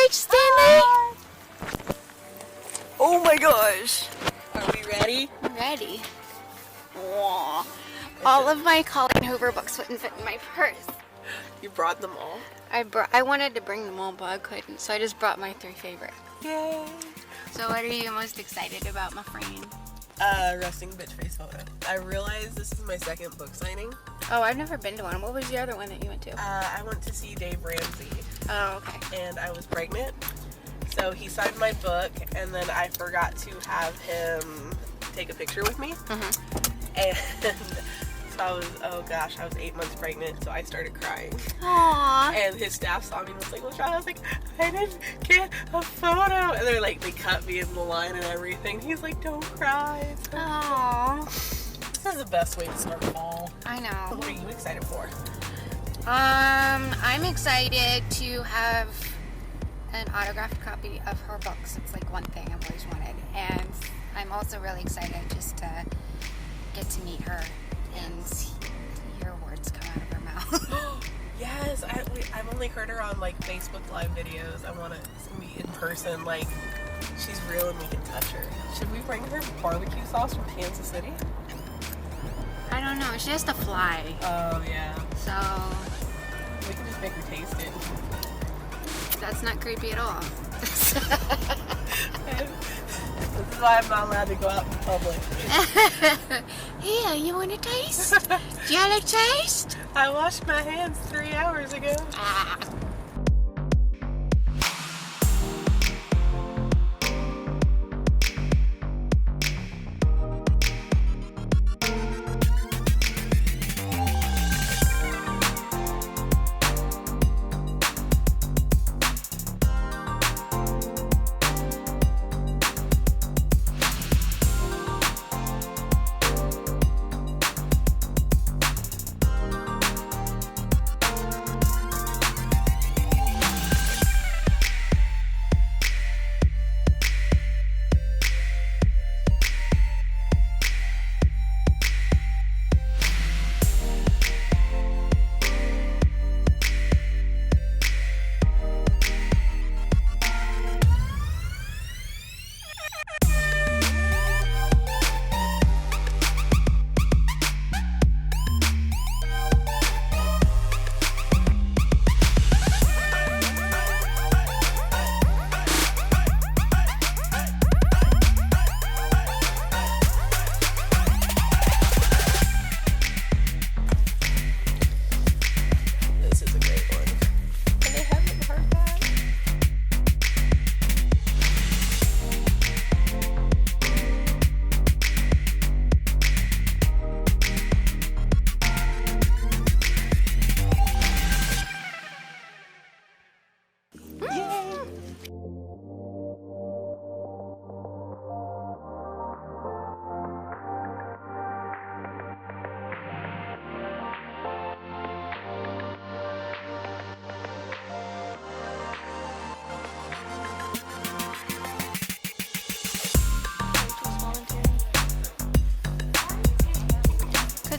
Hi, Stanley. Oh my gosh. Are we ready? I'm ready. Aww. All of my Colleen Hoover books wouldn't fit in my purse. You brought them all? I wanted to bring them all, but I couldn't, so I just brought my 3 favorites. Yay! So what are you most excited about, my friend? Resting bitch face photo. I realized this is my second book signing. Oh, I've never been to one. What was the other one that you went to? I went to see Dave Ramsey. Oh, okay. And I was pregnant. So he signed my book, and then I forgot to have him take a picture with me. And so I was, oh gosh, I was 8 months pregnant, so I started crying. Aww. And his staff saw me and was like, what's wrong? I was like, I didn't get a photo. And they're like, they cut me in the line and everything. He's like, don't cry. Aww. This is the best way to start fall. I know. What are you excited for? I'm excited to have an autographed copy of her books. It's like one thing I've always wanted. And I'm also really excited just to get to meet her and hear words come out of her mouth. Yes, I've only heard her on like Facebook Live videos. I want to meet in person. Like, she's real and we can touch her. Should we bring her barbecue sauce from Kansas City? I don't know. She has to fly. Oh, yeah. So We can just make her taste it. that's not creepy at all. This is why I'm not allowed to go out in public. Here, you want a taste? Do you want a taste? I washed my hands 3 hours ago. Ah.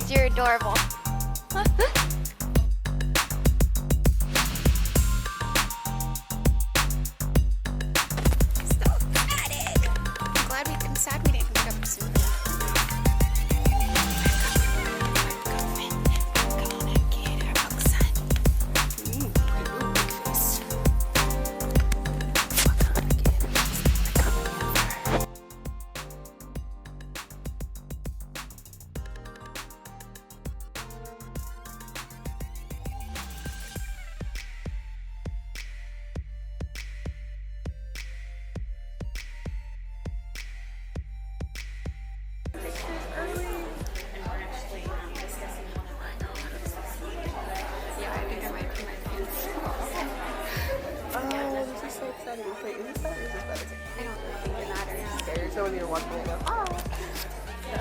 You're adorable. So excited. I'm glad we didn't sad we didn't pick up soon. Wait, is this better or is this better? I don't think it matters. Okay, you're showing me the one thing now. Oh. So,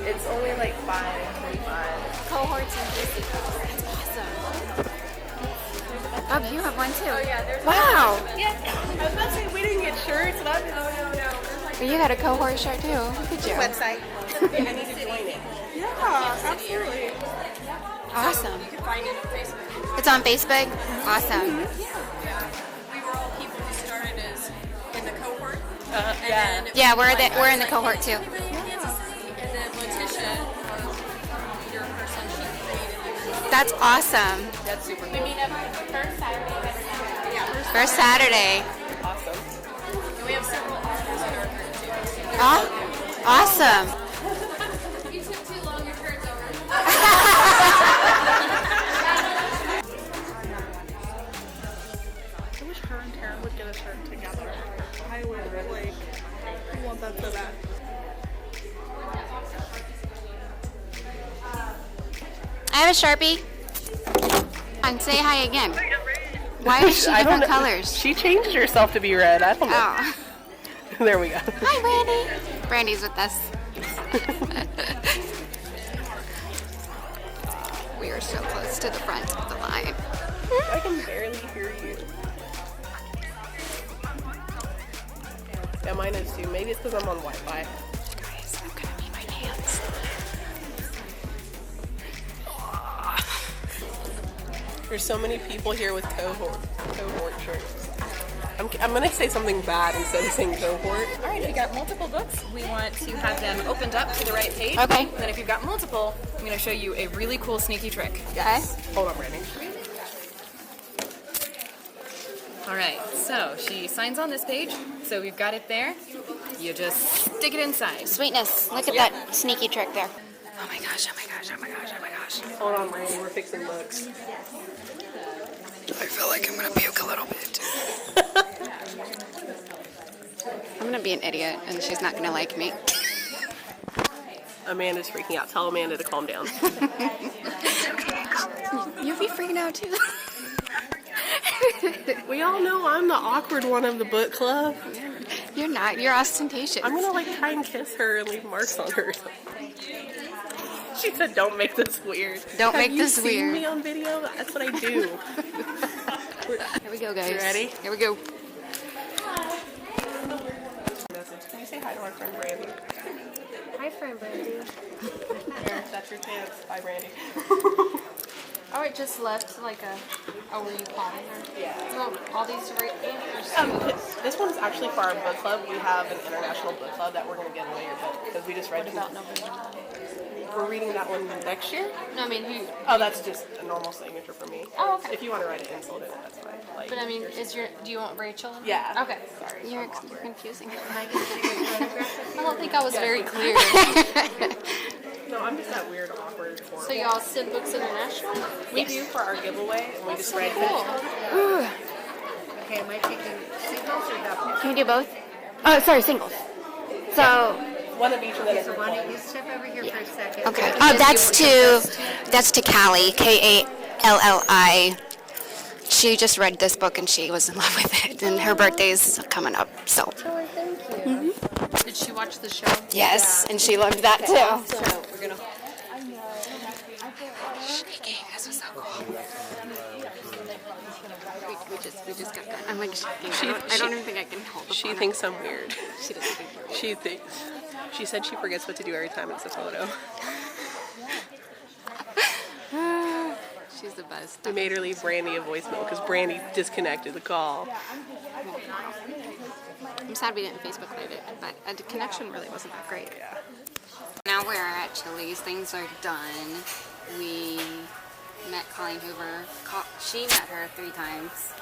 it's only like 5:45. Cohorts and basic. That's awesome. Oh, you have one too. Oh yeah, there's wow. Yeah, I was about to say we didn't get shirts, and I was no. Well, you got a cohort shirt too. Look at you. Website. I need to join it. Yeah, absolutely. Awesome. You can find it on Facebook. It's on Facebook? Awesome. We were all people Yeah. Yeah, we're in the cohort too. And then Letitia, your person, she created. That's awesome. That's super We cool. meet every first Saturday of every month. Yeah, First Saturday. Awesome. and we have several authors in our group too. Awesome. You took too long, your turn's over. I wish her and Tara would get a shirt together. I would really want that so bad. I have a Sharpie. And say hi again. Why is she I don't different know. colors? She changed herself to be red. I don't know. Oh. There we go. Hi, Brandy. Brandy's with us. We are so close to the front of the line. I can barely hear you. Yeah, mine is too. Maybe it's because I'm on Wi-Fi. Guys, I'm gonna be my hands. There's so many people here with cohort shirts. I'm gonna say something bad instead of saying cohort. All right, we got multiple books. We want to have them opened up to the right page. Okay. Then if you've got multiple, I'm going to show you a really cool sneaky trick. Yes. Hold on, Brandy. All right, so she signs on this page. So we've got it there. You just stick it inside. Sweetness. Look at that sneaky trick there. Oh my gosh, oh my gosh, oh my gosh, oh my gosh. Hold on, Brandy. We're fixing books. I feel like I'm gonna puke a little bit. I'm gonna be an idiot and she's not gonna like me. Amanda's freaking out. Tell Amanda to calm down. You'll be freaking out too. We all know I'm the awkward one of the book club. You're not. You're ostentatious. I'm gonna like try and kiss her and leave marks on her or something. She said, "Don't make this weird." Don't make this Have you seen weird. me on video? That's what I do. Here we go, guys. You ready? Here we go. Message. Can you say hi to our friend Brandy? Hi, friend Brandy. There, that's your chance. Bye, Brandy. Oh, it just left like a. Were you calling her? Yeah. So all these are right. This one's actually for our book club. We have an international book club that we're gonna give away your book because we just read. What about November? We're reading that one next year. No, I mean who? Oh, that's just a normal signature for me. Oh, okay. If you want to write it insult it, that's fine. Like, But I mean, do you want Rachel? In Yeah. there? Okay. Sorry. You're confusing. I don't think I was very clear. no, I'm just that weird, awkward form. So y'all send books international? We do for our giveaway, and we just read it. Ooh. Okay, am I taking singles or doubles? Can we do both? Oh, sorry, singles. So, One of each, and then So why don't you step over here for a second? okay. Oh, that's to Callie, Kalli. She just read this book and she was in love with it, and her birthday's coming up. So, Did she watch the show? yes, and she loved that too. So we're gonna. Shaking. This was so cool. We just got done. I'm like shaking. I don't even think I can hold the She phone. thinks I'm weird. She doesn't think we're weird. She thinks. She said she forgets what to do every time it's a photo. She's the best. We made her leave Brandy a voicemail because Brandy disconnected the call. I'm sad we didn't Facebook Live it, but the connection really wasn't that great. Now we're at Chili's. Things are done. We met Colleen Hoover. She met her 3 times.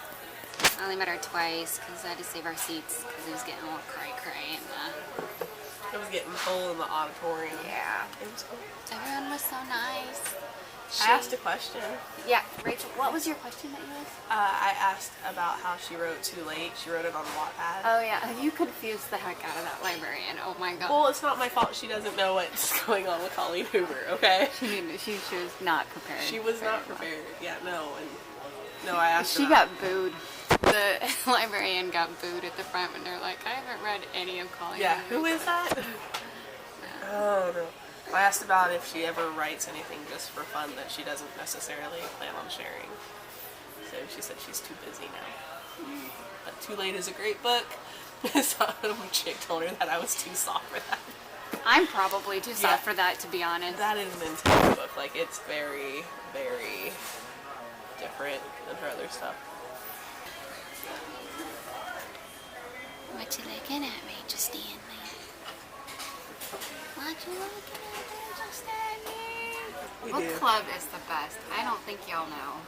I only met her twice because I had to save our seats because it was getting a little cray-cray. It was getting full in the auditorium. Yeah. Everyone was so nice. I asked a question. Yeah, Rachel, what was your question that you asked? I asked about how she wrote Too Late. She wrote it on Wattpad. Oh yeah, you confused the heck out of that librarian. Oh my god. Well, it's not my fault she doesn't know what's going on with Colleen Hoover, okay? She was not prepared. She was not prepared. Yeah, no. And no, I asked her She that. got booed. The librarian got booed at the front when they're like, I haven't read any of Colleen Yeah, Hoover's who is that? Oh, no. I asked about if she ever writes anything just for fun that she doesn't necessarily plan on sharing. So she said she's too busy now. But Too Late is a great book. Some chick told her that I was too soft for that. I'm probably too soft Yeah. for that, to be honest. That is an intense book. Like, it's very, very different than her other stuff. What you looking at, Rachel Stanley? What you looking at, Rachel Stanley? We Book do. club is the best. I don't think y'all know.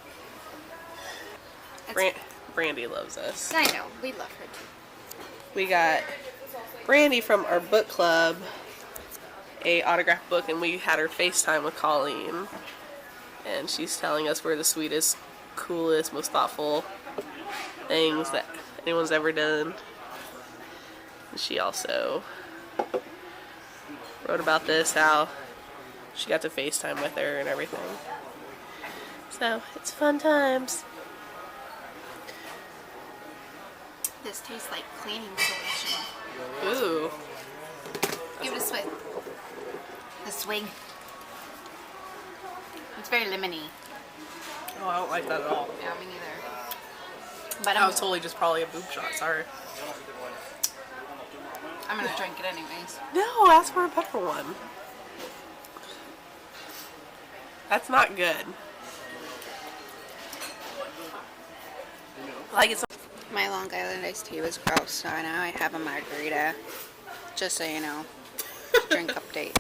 Brandy loves us. I know, we love her too. We got Brandy from our book club a autographed book, and we had her FaceTime with Colleen, and she's telling us we're the sweetest, coolest, most thoughtful things that anyone's ever done. And she also wrote about this, how she got to FaceTime with her and everything. So it's fun times. This tastes like cleaning solution. Ooh. Give it a swig. A swig. It's very lemony. Oh, I don't like that at all. Yeah, me neither. But That was totally just probably a boob shot, sorry. I'm gonna drink it anyways. No, ask for a better one. That's not good. Like it's my Long Island iced tea was gross, so now I have a margarita. Just so you know. Drink update.